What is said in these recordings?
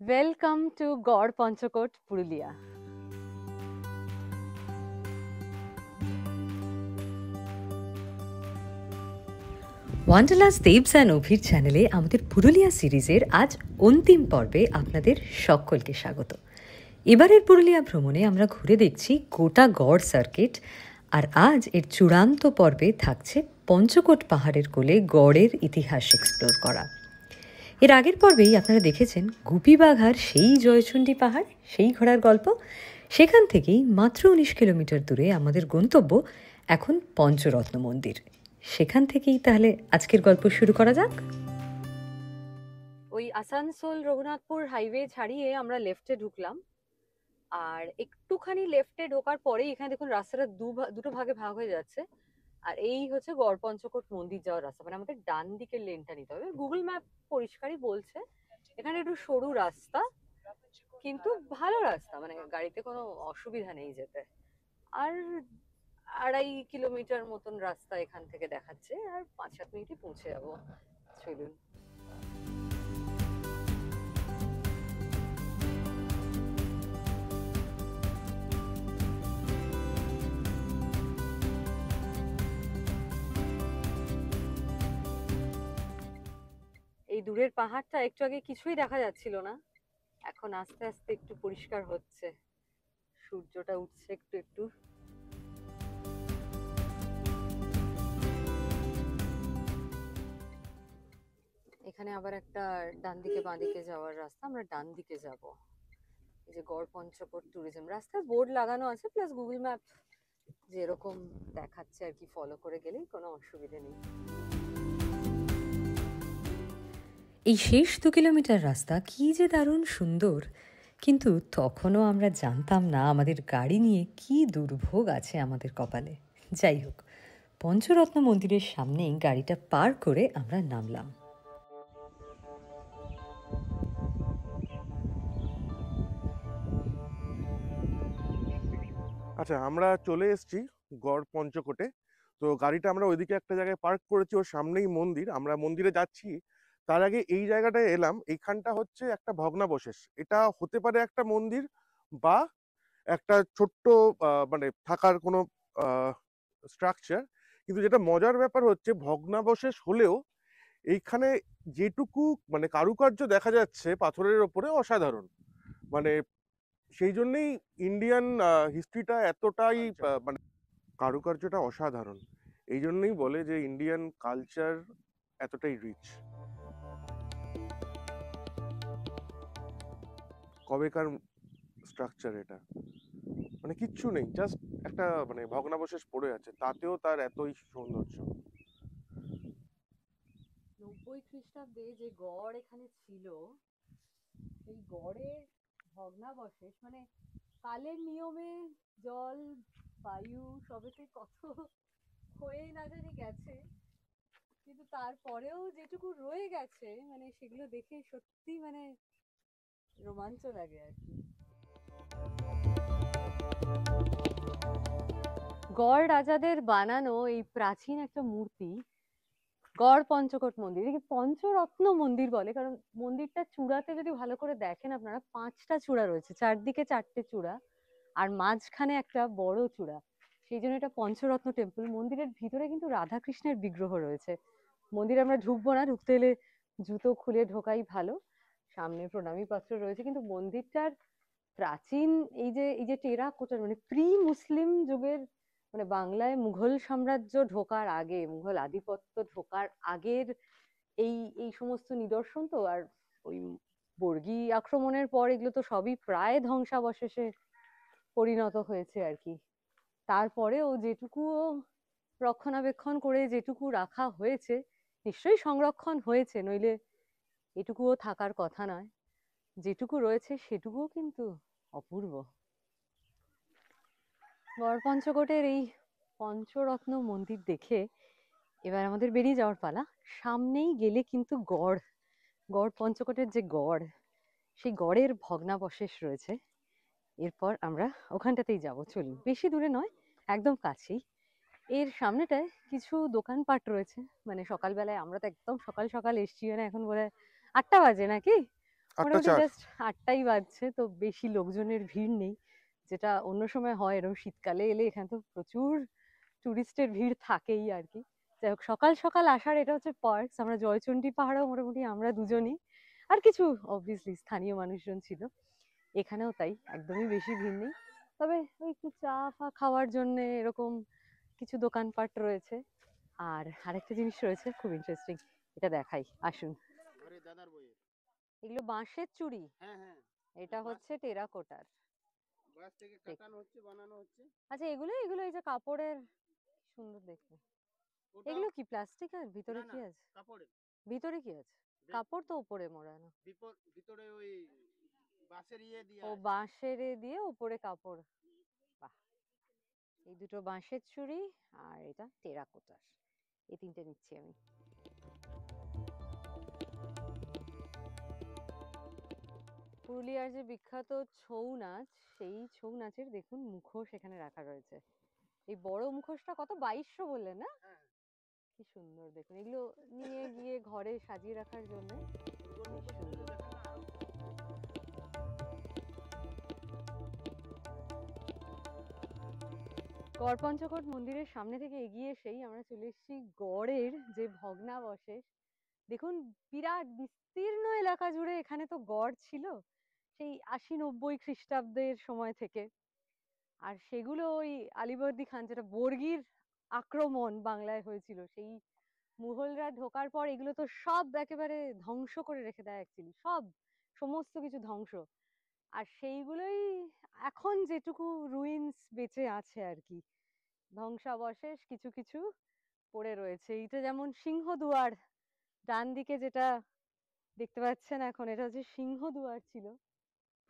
Welcome to গড় Panchkot Purulia. ওয়ান্ডারলাস দেবস and অভির চ্যানেলে আমাদের পুরুলিয়া সিরিজের আজ অন্তিম পর্বে আপনাদের সকলকে স্বাগত। এবারের পুরুলিয়া ভ্রমণে আমরা ঘুরে দেখছি গোটা গড় সার্কিট, আর আজ এর চূড়ান্ত পর্বে থাকছে পঞ্চকোট পাহাড়ের কোলে গড়ের ইতিহাস এক্সপ্লোর করা। এর আগের পর্বেই আপনারা দেখেছেন গুপিবাঘার সেই জয়চণ্ডী পাহাড়, সেই ঘোড়ার গল্প। সেখান থেকেই মাত্র 19 কিলোমিটার দূরে আমাদের গন্তব্য এখন পঞ্চরত্ন মন্দির। সেখান থেকেই তাহলে আজকের গল্প শুরু করা যাক। ওই আসানসোল রঘুনাথপুর হাইওয়ে ছাড়িয়ে আমরা লেফটে ঢুকলাম, আর একটুখানি লেফটে ঢোকার পরেই এখানে দেখুন রাস্তাটা দুটো ভাগে ভাগ হয়ে যাচ্ছে। আর এই হচ্ছে গড় পঞ্চকোট মন্দির যাওয়ার রাস্তা, মানে আমাদের ডান দিকের লেনটা নিতে হবে। গুগল ম্যাপ পরিষ্কারই বলছে এখানে একটু সরু রাস্তা, কিন্তু ভালো রাস্তা, মানে গাড়িতে কোনো অসুবিধা নেই যেতে। আর 2.5 কিলোমিটার মতন রাস্তা এখান থেকে দেখাচ্ছে, আর 5-7 মিনিটে পৌঁছে যাবো। চলুন। এই দূরের পাহাড়টা একটু আগে কিছুই দেখা যাচ্ছিল না, এখন আস্তে আস্তে একটু পরিষ্কার হচ্ছে, সূর্যটা উঠছে একটু একটু। এখানে আবার একটা ডান দিকে বাঁ দিকে যাওয়ার রাস্তা, আমরা ডান দিকে যাব। এই যে গড় পঞ্চকোট ট্যুরিজম, রাস্তায় বোর্ড লাগানো আছে, প্লাস গুগল ম্যাপ যেরকম দেখাচ্ছে আর কি ফলো করে গেলেই কোনো অসুবিধে নেই। এই শেষ 2 কিলোমিটার রাস্তা কি যে দারুণ সুন্দর, কিন্তু তখনও আমরা জানতাম না আমাদের গাড়ি নিয়ে কি দুর্ভোগ আছে আমাদের কপালে। যাই হোক, পঞ্চরত্ন মন্দিরের সামনেই গাড়িটা পার করে আমরা নামলাম। আচ্ছা, আমরা চলে এসেছি গড় পঞ্চকোটে। তো গাড়িটা আমরা ওইদিকে একটা জায়গায় পার্ক করেছি, ওর সামনেই মন্দির। আমরা মন্দিরে যাচ্ছি, তার আগে এই জায়গাটায় এলাম। এইখানটা হচ্ছে একটা ভগ্নাবশেষ। এটা হতে পারে একটা মন্দির বা একটা ছোট্ট মানে থাকার কোনো স্ট্রাকচার। কিন্তু যেটা মজার ব্যাপার হচ্ছে, ভগ্নাবশেষ হলেও এইখানে যেটুকু মানে কারুকার্য দেখা যাচ্ছে পাথরের ওপরে, অসাধারণ। মানে সেই জন্যই ইন্ডিয়ান হিস্ট্রিটা এতটাই মানে কারুকার্যটা অসাধারণ। এই জন্যই বলে যে ইন্ডিয়ান কালচার এতটাই রিচ। কবেকার স্ট্রাকচার এটা, মানে কিচ্ছু নেই, জাস্ট একটা মানে ভগ্নাবশেষ পড়ে আছে, তাতেও তার এতই সৌন্দর্য। 90 খ্রিস্টাব্দে যে গড় এখানে ছিল, সেই গড়ের ভগ্নাবশেষ, মানে কালের নিয়মে জল বায়ু সবেতে কত হয়ে না জানি গেছে, কিন্তু তারপরেও যেটুকু রয়ে গেছে মানে সেগুলো দেখে সত্যি মানে রোমাঞ্চ লাগে আর কি। গড় রাজাদের বানানো এই প্রাচীন একটা মূর্তি গড় পঞ্চকোট মন্দির, একে পঞ্চরত্ন মন্দির বলে, কারণ মন্দিরটা চূড়াতে যদি ভালো করে দেখেন আপনারা, 5টা চূড়া রয়েছে, চারদিকে 4টে চূড়া, আর মাঝখানে একটা বড় চূড়া, সেই জন্য এটা পঞ্চরত্ন টেম্পল। মন্দিরের ভিতরে কিন্তু রাধাকৃষ্ণের বিগ্রহ রয়েছে। মন্দিরে আমরা ঢুকবো না, ঢুকতে এলে জুতো খুলে ঢোকাই ভালো। সামনে প্রণামী পাত্র রয়েছে, কিন্তু মন্দিরটার প্রাচীন এই যে টেরাকোটার, মানে প্রি মুসলিম যুগের, মানে বাংলায় মুঘল সাম্রাজ্য ঢোকার আগে, মুঘল আধিপত্য ঢোকার আগের এই এই সমস্ত নিদর্শন তো। আর ওই বর্গী আক্রমণের পর এগুলো তো সবই প্রায় ধ্বংসাবশেষে পরিণত হয়েছে আর কি। তারপরেও যেটুকু রক্ষণাবেক্ষণ করে যেটুকু রাখা হয়েছে, নিশ্চয়ই সংরক্ষণ হয়েছে, নইলে এটুকুও থাকার কথা নয়। যেটুকু রয়েছে সেটুকুও কিন্তু অপূর্ব। গড় পঞ্চকোটের এই পঞ্চরত্ন মন্দির দেখে এবার আমাদের বেরিয়ে যাওয়ার পালা। সামনেই গেলে কিন্তু গড় পঞ্চকোটের যে গড়, সেই গড়ের ভগ্নাবশেষ রয়েছে। এরপর আমরা ওখানটাতেই যাব, চলুন। বেশি দূরে নয়, একদম কাছেই। এর সামনেটায় কিছু দোকানপাট রয়েছে, মানে সকালবেলায়, আমরা তো একদম সকাল সকাল এসছি, মানে এখন বোধহয় 8টা বাজে নাকি? আটটা মোটামুটি চার জাস্ট 8টাই বাজছে, তো বেশি লোকজনের ভিড় নেই, যেটা অন্য সময় হয়। এরকম শীতকালে এলে এখানে তো প্রচুর টুরিস্টের ভিড় থাকেই আর কি। যাই হোক, সকাল সকাল আসার এটা হচ্ছে পার্কস। আমরা জয়চণ্ডী পাহাড়েও মোটামুটি আমরা দুজনই, আর কিছু অবভিয়াসলি স্থানীয় মানুষজন ছিল। এখানেও তাই, একদমই বেশি ভিড় নেই। তবে ওই একটু চা ফা খাওয়ার জন্য এরকম কিছু দোকানপাট রয়েছে। আর আরেকটা জিনিস রয়েছে খুব ইন্টারেস্টিং, এটা দেখাই, আসুন। এগুলো বাঁশের চুড়ি, এটা হচ্ছে টেরাকোটার। আচ্ছা, এগুলো এগুলো এই যে কাপড়ের, কি সুন্দর দেখতে। এগুলো কি প্লাস্টিক? আর ভিতরে কি আছে? ভিতরে কি আছে? কাপড় তো উপরে মোড়ানো। ও বাঁশের দিয়ে উপরে কাপড়। বাহ, এই দুটো বাঁশের চুড়ি, আর এটা টেরাকোটার। এই তিনটে নিচ্ছি আমি। পুরুলিয়ার যে বিখ্যাত ছৌ নাচ, সেই ছৌ নাচের দেখুন মুখোশ এখানে রাখা রয়েছে। এই বড় মুখোশটা কত, 2200 বললেন না? কি সুন্দর দেখুন, এগুলো নিয়ে গিয়ে ঘরে সাজিয়ে রাখার জন্য সুন্দর। গড়পঞ্চকোট মন্দিরের সামনে থেকে এগিয়ে এসেই আমরা চলে এসেছি গড়ের যে ভগ্নাবশেষ। দেখুন, বিরাট বিস্তীর্ণ এলাকা জুড়ে এখানে তো গড় ছিল সেই 80-90 খ্রিস্টাব্দের সময় থেকে। আর সেগুলো ওই আলীবর্দী খান, যেটা বর্গীর আক্রমণ বাংলায় হয়েছিল, সেই মুঘলরা ঢোকার পর এগুলো তো সব একেবারে ধ্বংস করে রেখে দেয় অ্যাকচুয়ালি, সব সমস্ত কিছু ধ্বংস। আর সেইগুলোই এখন যেটুকু রুইন্স বেঁচে আছে আর কি, ধ্বংসাবশেষ কিছু কিছু পড়ে রয়েছে। এইটা যেমন সিংহদুয়ার, ডান দিকে যেটা দেখতে পাচ্ছেন এখন, এটা হচ্ছে সিংহদুয়ার ছিল।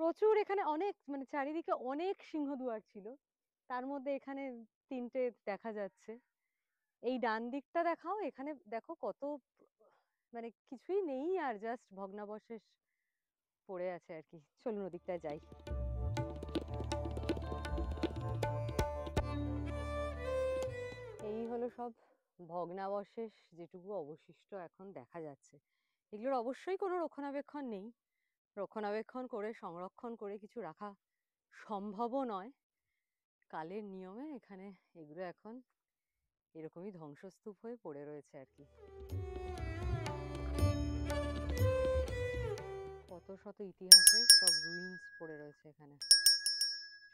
প্রচুর এখানে অনেক, মানে চারিদিকে অনেক সিংহদুয়ার ছিল, তার মধ্যে এখানে তিনটে দেখা যাচ্ছে। এই ডান দিকটা দেখাও, এখানে দেখো কত, মানে কিছুই নেই, আর জাস্ট ভগ্নাবশেষ পড়ে আছে আর কি। চলুন ওদিকটায় যাই। এই হলো সব ভগ্নাবশেষ যেটুকু অবশিষ্ট এখন দেখা যাচ্ছে। এগুলোর অবশ্যই কোনো রক্ষণাবেক্ষণ নেই, রক্ষণাবেক্ষণ করে সংরক্ষণ করে কিছু রাখা সম্ভবও নয়। কালের নিয়মে এখানে এগুলো এখন এরকমই ধ্বংসস্তূপ হয়ে পড়ে রয়েছে আর কি। কত শত ইতিহাসের সব রুইন্স পড়ে রয়েছে এখানে,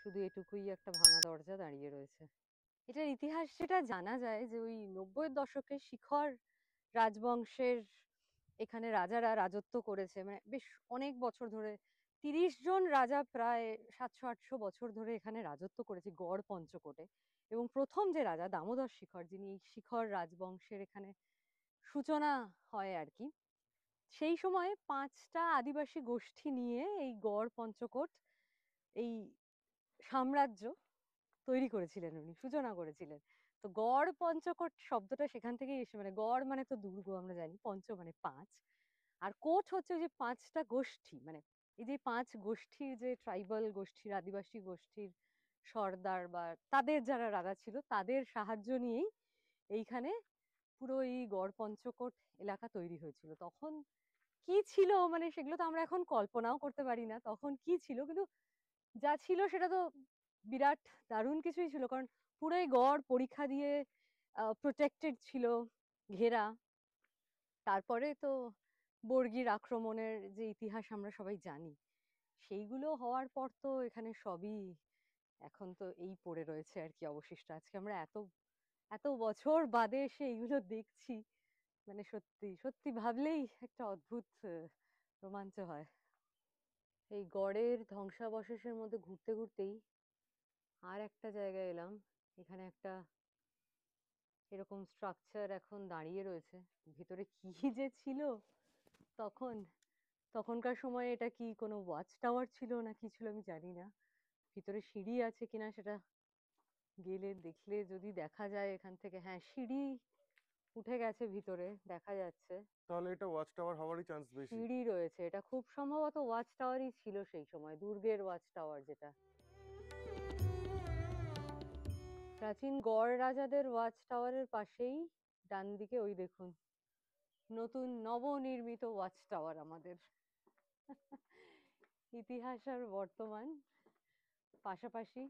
শুধু এটুকুই একটা ভাঙা দরজা দাঁড়িয়ে রয়েছে। এটার ইতিহাস যেটা জানা যায়, যে ওই 90-এর দশকে শিখর রাজবংশের এখানে রাজারা রাজত্ব করেছে, মানে বেশ অনেক বছর ধরে। 30 জন রাজা প্রায় 700-800 বছর ধরে এখানে রাজত্ব করেছে গড় পঞ্চকোটে। এবং প্রথম যে রাজা দামোদর শিখর, যিনি এই শিখর রাজবংশের এখানে সূচনা হয় আর কি, সেই সময় 5টা আদিবাসী গোষ্ঠী নিয়ে এই গড় পঞ্চকোট, এই সাম্রাজ্য তৈরি করেছিলেন, উনি সূচনা করেছিলেন। তো গড় পঞ্চকোট শব্দটা সেখান থেকেই এসে, মানে গড় মানে তো দুর্গ আমরা জানি, পঞ্চ মানে 5, আর কোট হচ্ছে ওই যে 5টা গোষ্ঠী, মানে এই যে 5 গোষ্ঠীর, যে ট্রাইবাল গোষ্ঠীর, আদিবাসী গোষ্ঠীর সর্দার বা তাদের যারা রাজা ছিল, তাদের সাহায্য নিয়েই এইখানে পুরো এই গড় পঞ্চকোট এলাকা তৈরি হয়েছিল। তখন কি ছিল, মানে সেগুলো তো আমরা এখন কল্পনাও করতে পারি না তখন কি ছিল, কিন্তু যা ছিল সেটা তো বিরাট দারুণ কিছুই ছিল। কারণ পুরোই গড় পরীক্ষা দিয়ে প্রোটেক্টেড ছিল, ঘেরা। তারপরে তো বর্গীর আক্রমণের যে ইতিহাস আমরা সবাই জানি, সেইগুলো হওয়ার পর তো এখানে সবই এখন তো এই পড়ে রয়েছে আর কি অবশিষ্ট। আজকে আমরা এত এত বছর বাদে এসে এইগুলো দেখছি, মানে সত্যি সত্যি ভাবলেই একটা অদ্ভুত রোমাঞ্চ হয়। এই গড়ের ধ্বংসাবশেষের মধ্যে ঘুরতে ঘুরতেই আর একটা জায়গায় এলাম। এখানে একটা এরকম স্ট্রাকচার এখন দাঁড়িয়ে রয়েছে, ভিতরে কি যে ছিল তখন, তখনকার সময়ে এটা কি কোনো ওয়াচ টাওয়ার ছিল না কি ছিল আমি জানি না। ভিতরে সিঁড়ি আছে কিনা সেটা গেলে দেখলে যদি দেখা যায় এখান থেকে, হ্যাঁ সিঁড়ি উঠে গেছে, ভিতরে দেখা যাচ্ছে। তাহলে এটা ওয়াচ টাওয়ার হওয়ারই চান্স বেশি। সিঁড়ি রয়েছে, এটা খুব সম্ভবত ওয়াচ টাওয়ারই ছিল সেই সময়, দুর্গের ওয়াচ টাওয়ার যেটা। প্রাচীন গড় রাজাদের ওয়াচ টাওয়ারের পাশেই ডান দিকে ওই দেখুন নতুন নবনির্মিত ওয়াচ টাওয়ার আমাদের। ইতিহাস আর বর্তমান পাশাপাশি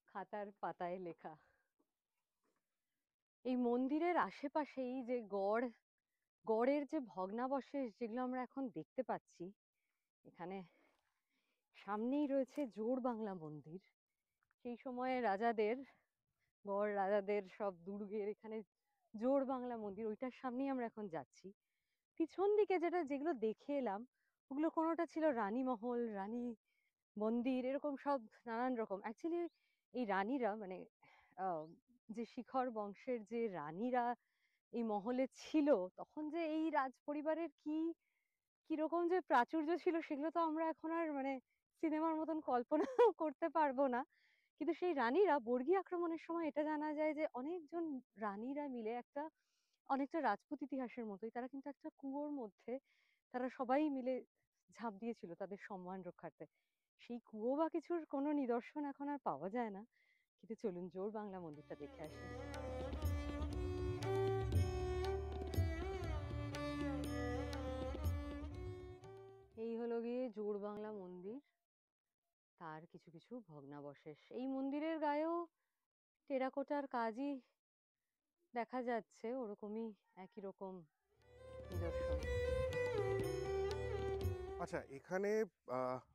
খাতার পাতায় লেখা। এই মন্দিরের আশেপাশেই যে গড়ের যে ভগ্নাবশেষ যেগুলো আমরা এখন দেখতে পাচ্ছি, এখানে সামনেই রয়েছে জোড় বাংলা মন্দির। সেই সময়ে রাজাদের সব দুর্গের এখানে জোড় বাংলা মন্দির, ওইটার সামনেই আমরা এখন যাচ্ছি। পিছন দিকে যেগুলো দেখে এলাম ওগুলো কোনোটা ছিল রানী মহল, রানী মন্দির, এরকম সব নানান রকম। অ্যাকচুয়ালি এই রানীরা মানে যে শিখর বংশের যে রানীরা এই মহলে ছিল, তখন যে এই রাজ পরিবারের কিরকম যে প্রাচুর্য ছিল সেগুলো তো আমরা এখন আর মানে সিনেমার মতন কল্পনা করতে পারবো না। কিন্তু সেই রানীরা বর্গী আক্রমণের সময় এটা জানা যায় যে অনেকজন রানীরা মিলে অনেকটা রাজপুত ইতিহাসের মতোই তারা কিন্তু একটা কুয়োর মধ্যে তারা সবাই মিলে ঝাঁপ দিয়েছিল তাদের সম্মান রক্ষার্থে। সেই কুয়ো বা কিছুর কোনো নিদর্শন এখন আর পাওয়া যায় না, কিন্তু চলুন জোড় বাংলা মন্দিরটা দেখে আসি। এই হলো গিয়ে জোড় বাংলা মন্দির, তার কিছু কিছু ভগ্নাবশেষ। এই মন্দিরের গায়েও টেরাকোটার কাজই দেখা যাচ্ছে, ওরকমই একই রকম নিদর্শন। আচ্ছা, এখানে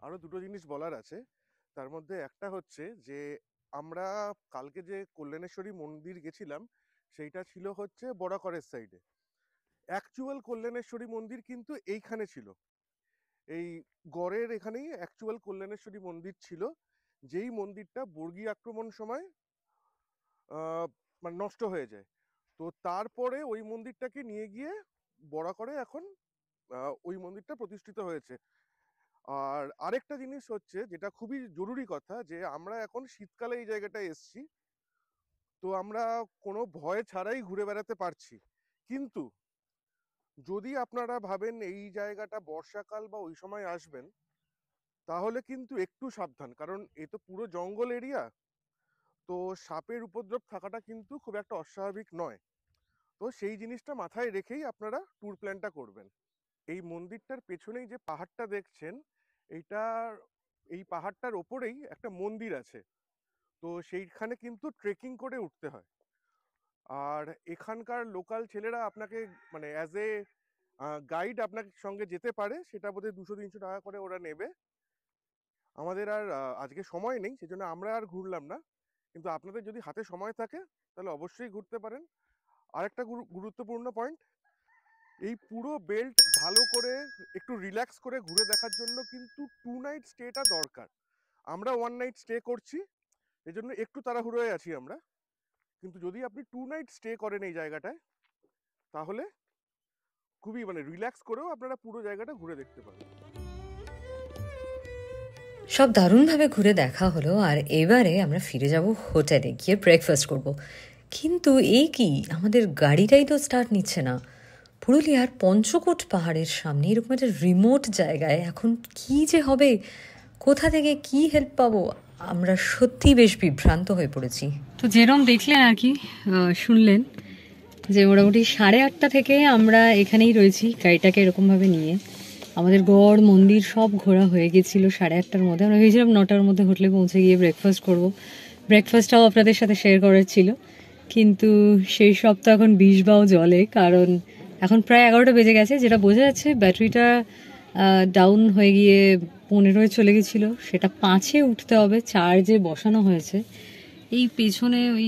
আরো দুটো জিনিস বলার আছে। তার মধ্যে একটা হচ্ছে যে আমরা কালকে যে কল্যাণেশ্বরী মন্দির গেছিলাম সেইটা ছিল হচ্ছে বড়াকরের সাইডে। অ্যাকচুয়াল কল্যাণেশ্বরী মন্দির কিন্তু এইখানে ছিল, এই গড়ের এখানেই অ্যাকচুয়াল কল্যাণেশ্বরী মন্দির ছিল, যেই মন্দিরটা বর্গী আক্রমণ সময় মানে নষ্ট হয়ে যায়। তো তারপরে ওই মন্দিরটাকে নিয়ে গিয়ে বড়াকরে এখন ওই মন্দিরটা প্রতিষ্ঠিত হয়েছে। আর আরেকটা জিনিস হচ্ছে যেটা খুবই জরুরি কথা, যে আমরা এখন শীতকালে এই জায়গাটায় এসছি, তো আমরা কোনো ভয় ছাড়াই ঘুরে বেড়াতে পারছি। কিন্তু যদি আপনারা ভাবেন এই জায়গাটা বর্ষাকাল বা ওই সময় আসবেন, তাহলে কিন্তু একটু সাবধান, কারণ এ তো পুরো জঙ্গল এরিয়া, তো সাপের উপদ্রব থাকাটা কিন্তু খুব একটা অস্বাভাবিক নয়। তো সেই জিনিসটা মাথায় রেখেই আপনারা ট্যুর প্ল্যানটা করবেন। এই মন্দিরটার পেছনেই যে পাহাড়টা দেখছেন, এই পাহাড়টার ওপরেই একটা মন্দির আছে, তো সেইখানে কিন্তু ট্রেকিং করে উঠতে হয়। আর এখানকার লোকাল ছেলেরা আপনাকে মানে অ্যাজ এ গাইড আপনাকে সঙ্গে যেতে পারে, সেটা বোধহয় 200-300 টাকা করে ওরা নেবে। আমাদের আর আজকে সময় নেই, সেজন্য আমরা আর ঘুরলাম না, কিন্তু আপনাদের যদি হাতে সময় থাকে তাহলে অবশ্যই ঘুরতে পারেন। আরেকটা গুরুত্বপূর্ণ পয়েন্ট, এই পুরো বেল্ট ভালো করে একটু রিল্যাক্স করে ঘুরে দেখার জন্য কিন্তু 2 নাইট স্টেটা দরকার। আমরা 1 নাইট স্টে করছি, এই জন্য একটু তাড়াহুড়োয় আছি আমরা, কিন্তু যদি আপনি 2 নাইট স্টে করেন এই জায়গাটায়, তাহলে খুবই মানে রিল্যাক্স করেও আপনারা পুরো জায়গাটা ঘুরে দেখতে পারেন। সব দারুণভাবে ঘুরে দেখা হলো, আর এবারে আমরা ফিরে যাব হোটেলে গিয়ে ব্রেকফাস্ট করব। কিন্তু এই কি, আমাদের গাড়িটাই তো স্টার্ট নিচ্ছে না। পুরুলিয়ার পঞ্চকোট পাহাড়ের সামনে এরকম একটা রিমোট জায়গায় এখন কি যে হবে, কোথা থেকে কি হেল্প পাবো, আমরা সত্যি বেশ বিভ্রান্ত হয়ে পড়েছি। তো যেরকম দেখলেন আর কি শুনলেন, যে মোটামুটি 8:30 থেকে আমরা এখানেই রয়েছি গাড়িটাকে এরকমভাবে নিয়ে। আমাদের গড় মন্দির সব ঘোরা হয়ে গেছিল 8:30টার মধ্যে। আমরা ভেবেছিলাম 9টার মধ্যে হোটেলে পৌঁছে গিয়ে ব্রেকফাস্ট করব, ব্রেকফাস্টটাও আপনাদের সাথে শেয়ার করার ছিল, কিন্তু সেই সব তো এখন 20 বাও জলে, কারণ এখন প্রায় 11টা বেজে গেছে। যেটা বোঝা যাচ্ছে ব্যাটারিটা ডাউন হয়ে গিয়ে 15-এ চলে গেছিলো, সেটা 5-এ উঠতে হবে, চার্জে বসানো হয়েছে। এই পেছনে ওই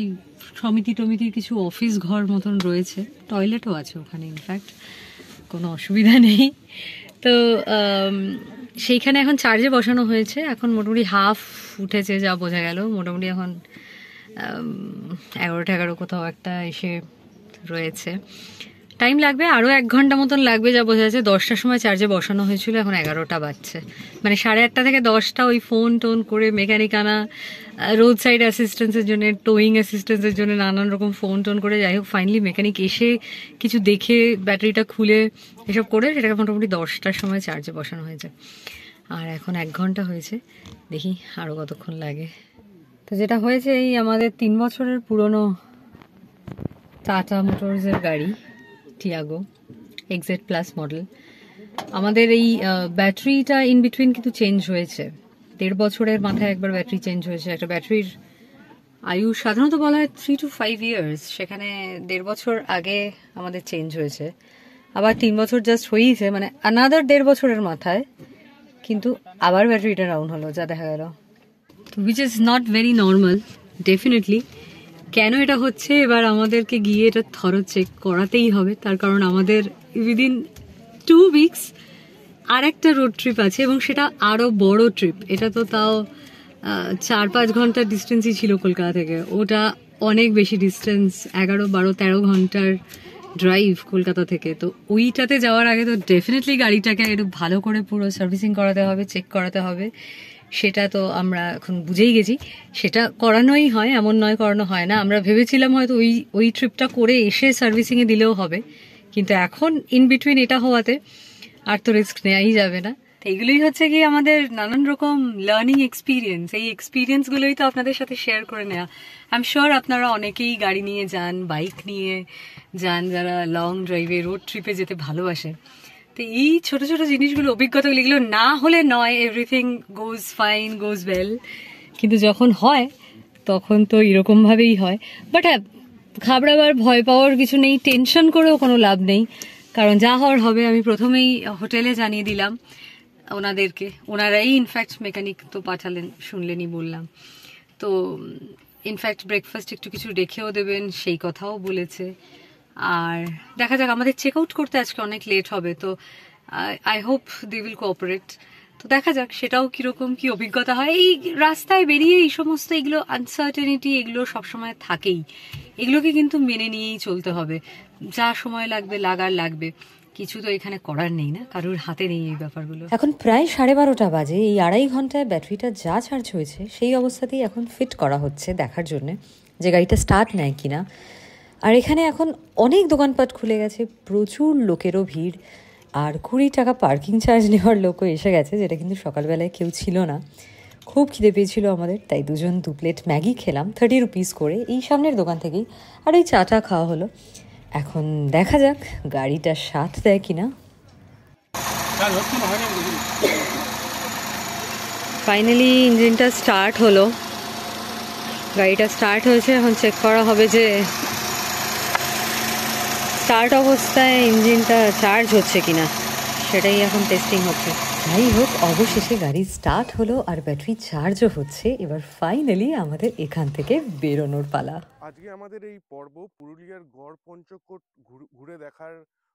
টমিতির কিছু অফিস ঘর মতন রয়েছে, টয়লেটও আছে ওখানে, ইনফ্যাক্ট কোনো অসুবিধা নেই। তো সেইখানে এখন চার্জে বসানো হয়েছে, এখন মোটামুটি হাফ উঠেছে যা বোঝা গেল। মোটামুটি এখন 11টা কোথাও একটা এসে রয়েছে। টাইম লাগবে আরও 1 ঘন্টা মতন লাগবে যা বোঝা যাচ্ছে। 10টার সময় চার্জে বসানো হয়েছিল, এখন 11টা বাজছে, মানে 8:30 থেকে 10টা ওই ফোন টোন করে মেকানিক আনা, রোড সাইড অ্যাসিস্ট্যান্সের জন্য, টোয়িং অ্যাসিস্ট্যান্সের জন্য নানান রকম ফোন টোন করে, যাই হোক ফাইনালি মেকানিক এসে কিছু দেখে ব্যাটারিটা খুলে এসব করে সেটাকে মোটামুটি 10টার সময় চার্জে বসানো হয়েছে। আর এখন 1 ঘন্টা হয়েছে, দেখি আরও কতক্ষণ লাগে। তো যেটা হয়েছে, এই আমাদের 3 বছরের পুরনো টাটা মোটরসের গাড়ি টিয়াগো XZ+ মডেল, আমাদের এই ব্যাটারিটা ইন বিটুইন কিন্তু চেঞ্জ হয়েছে। 1.5 বছরের মাথায় একবার ব্যাটারি চেঞ্জ হয়েছে। একটা ব্যাটারির আয়ু সাধারণত বলা হয় 3 to 5 years, সেখানে 1.5 বছর আগে আমাদের চেঞ্জ হয়েছে। আবার 3 বছর জাস্ট হয়েছে, মানে আনাদার 1.5 বছরের মাথায় কিন্তু আবার ব্যাটারিটা ডাউন হলো, যা দেখা গেল, which is not very normal definitely. কেন এটা হচ্ছে এবার আমাদেরকে গিয়ে এটা থরো চেক করাতেই হবে, তার কারণ আমাদের উইদিন 2 weeks আর একটা রোড ট্রিপ আছে, এবং সেটা আরো বড় ট্রিপ। এটা তো তাও 4-5 ঘন্টার ডিস্টেন্সই ছিল কলকাতা থেকে, ওটা অনেক বেশি ডিস্টেন্স, 11-12-13 ঘন্টার ড্রাইভ কলকাতা থেকে। তো ওইটাতে যাওয়ার আগে তো ডেফিনেটলি গাড়িটাকে একটু ভালো করে পুরো সার্ভিসিং করাতে হবে, চেক করাতে হবে। সেটা তো আমরা এখন বুঝেই গেছি, সেটা করানোই হয়, এমন নয় করানো হয় না। আমরা ভেবেছিলাম হয়তো ওই ট্রিপটা করে এসে সার্ভিসিংয়ে দিলেও হবে, কিন্তু এখন ইন বিটুইন এটা হওয়াতে আর তো রিস্ক নেওয়াই যাবে না। তো এগুলোই হচ্ছে কি আমাদের নানান রকম লার্নিং এক্সপিরিয়েন্স। এই এক্সপিরিয়েন্সগুলোই তো আপনাদের সাথে শেয়ার করে নেওয়া। আই এম শিওর আপনারা অনেকেই গাড়ি নিয়ে যান, বাইক নিয়ে যান, যারা লং ড্রাইভে রোড ট্রিপে যেতে ভালোবাসে। তো এই ছোট ছোট জিনিসগুলো, অভিজ্ঞতাগুলো, এগুলো না হলে নয়, এভরিথিং গোজ ফাইন, গোজ ওয়েল, কিন্তু যখন হয় তখন তো এরকমভাবেই হয়। বাট হ্যাঁ, ঘাবড়াবার, ভয় পাওয়ার কিছু নেই, টেনশন করেও কোনো লাভ নেই, কারণ যা হওয়ার হবে। আমি প্রথমেই হোটেলে জানিয়ে দিলাম ওনাদেরকে, ওনারাই ইনফ্যাক্ট মেকানিক তো পাঠালেন, শুনলেনই বললাম। তো ইনফ্যাক্ট ব্রেকফাস্ট একটু কিছু রেখেও দেবেন, সেই কথাও বলেছে। আর দেখা যাক, আমাদের চেক আউট করতে আজকে অনেক লেট হবে, তো I hope they will cooperate. তো দেখা যাক সেটাও কিরকম কি অভিজ্ঞতা হয়। এই রাস্তায় বেরিয়ে এই সমস্ত এগুলো আনসার্টেনিটি, এগুলো সবসময় থাকেই, এগুলোকে কিন্তু মেনে নিয়েই চলতে হবে। যা সময় লাগবে লাগবে, কিছু তো এখানে করার নেই, না কারোর হাতে নেই এই ব্যাপারগুলো। এখন প্রায় 12:30 বাজে। এই 2.5 ঘন্টায় ব্যাটারিটা যা চার্জ হয়েছে সেই অবস্থাতেই এখন ফিট করা হচ্ছে, দেখার জন্য যে গাড়িটা স্টার্ট নেয় কিনা। আর এখানে এখন অনেক দোকানপাট খুলে গেছে, প্রচুর লোকেরও ভিড়, আর 20 টাকা পার্কিং চার্জ নেওয়ার লোকও এসে গেছে, যেটা কিন্তু সকালবেলায় কেউ ছিল না। খুব খিদে পেয়েছিল আমাদের, তাই দুজন 2 প্লেট ম্যাগি খেলাম 30 রুপিস করে, এই সামনের দোকান থেকেই। আর এই চাটা খাওয়া হলো। এখন দেখা যাক গাড়িটা সাথ দেয় কিনা। ফাইনালি ইঞ্জিনটা স্টার্ট হলো, গাড়িটা স্টার্ট হয়েছে। এখন চেক করা হবে যে স্টার্ট অবস্থায় ইঞ্জিনটা চার্জ হচ্ছে কিনা, সেটাই এখন টেস্টিং হচ্ছে। যাই হোক, অবশেষে গাড়ি স্টার্ট হলো আর ব্যাটারি চার্জও হচ্ছে। এবার ফাইনালি আমাদের এখান থেকে বেরোনোর পালা। আজকে আমাদের এই পর্ব পুরুলিয়ার গড় পঞ্চকোট ঘুরে দেখার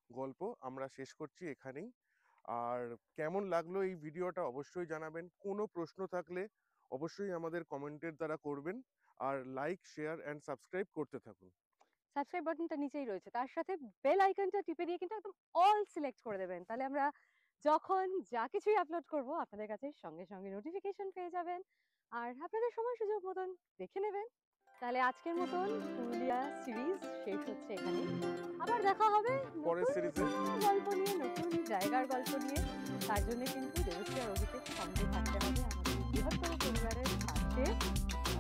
গল্প আমরা শেষ করছি এখানেই। আর কেমন লাগলো এই ভিডিওটা অবশ্যই জানাবেন। কোনো প্রশ্ন থাকলে অবশ্যই আমাদের কমেন্টের দ্বারা করবেন। আর লাইক, শেয়ার অ্যান্ড সাবস্ক্রাইব করতে থাকুন। সাবস্ক্রাইব বাটনটা নিচেই রয়েছে, তার সাথে বেল আইকনটা টিপে দিয়ে কিন্তু একদম অল সিলেক্ট করে দেবেন। তাহলে আমরা যখন যা কিছুই আপলোড করব আপনাদের কাছে সঙ্গে সঙ্গে নোটিফিকেশন পেয়ে যাবেন, আর আপনাদের সময় সুযোগ মতন দেখে নেবেন। তাহলে আজকের মতন পুরুলিয়া সিরিজ শেষ হচ্ছে এখানে। আবার দেখা হবে পরের সিরিজে গল্প নিয়ে, নতুন জায়গার গল্প নিয়ে। তার জন্য কিন্তু দেবশ্রী আর অভিষেক সঙ্গে থাকতে হবে, আমাদের বৃহত্তর পরিবারের পাশে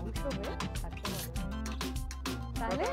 অংশ হয়ে থাকতে হবে। তাহলে